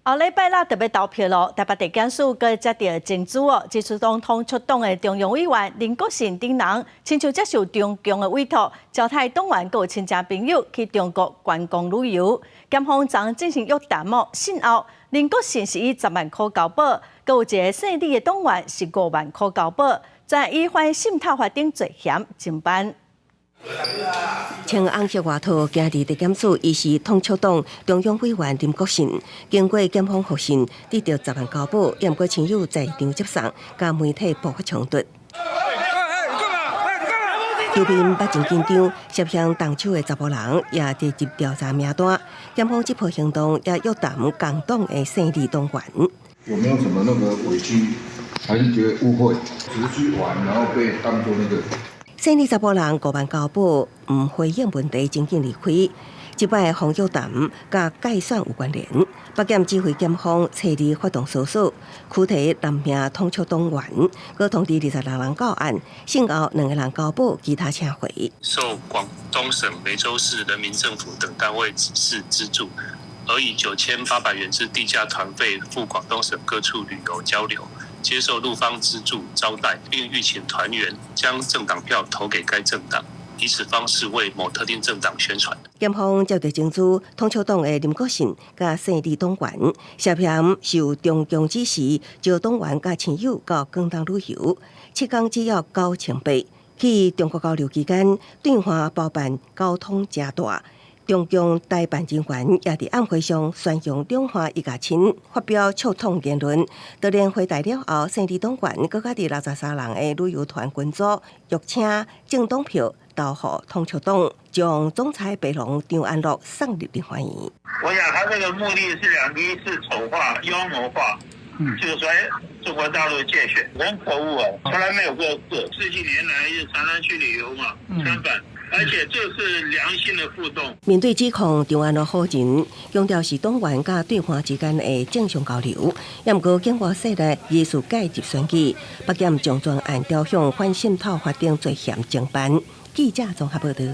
后礼拜六特别投票咯，台北地检署佮接到证据哦，指出党出党的中央委员林国信等人，亲像接受中共的委托，招待党员佮亲戚朋友去中国观光旅游。检方昨进行约谈哦，信后林国信是以10万块交保，佮有一个姓李的党员是5万块交保，在依犯渗透法等罪嫌侦办。穿红色外套行伫地检署，伊是统促党中央委员林国信。经过检方核实，得到10万交保，验过亲友在场接送，甲媒体爆发冲突。后面捌真紧张，涉嫌动手的查甫人也直接调查名单。检方这波行动也约谈共党的姓李党员。有没有什么那个委屈，还是觉得误会，只是去玩，然后被当作那个？姓李查甫人5万交保，唔回应问题，真紧离开。这摆防约谈甲改选有关联，北检指挥检方彻底发动搜索，拘提6名统促党员，佮通知26人到案，幸好2个人交保，其他请回。受广东省梅州市人民政府等单位指示资助，而以9800元之地价团费赴广东省各处旅游交流。接受陆方资助招待，并欲请团员将政党票投给该政党，以此方式为某特定政党宣传。检方接到证据，统促党的林国信甲姓李党员涉嫌受中共指示，招党员甲亲友到广东旅游，7天只要9800。去中国交流期间，对华包办交通加大。中共代办人员也伫暗会上宣扬两华一家亲，发表促统言论。到年回台了后，姓李党员佮家己63人的旅游团群组，约请政党票投予统促党，将总裁北龙张安乐送入立法院。我想他这个目的是2：1是丑化、妖魔化，就是说，中国大陆借选，很可恶啊！从来没有过事，10几年来就常常去旅游嘛，参访。而且这是良性的互动。面对指控，张安乐好人强调是党员甲对方之间的正常交流，也毋过警方说呢，艺术介入选举，北检将专案调向反渗透法定罪嫌侦办。记者综合报道。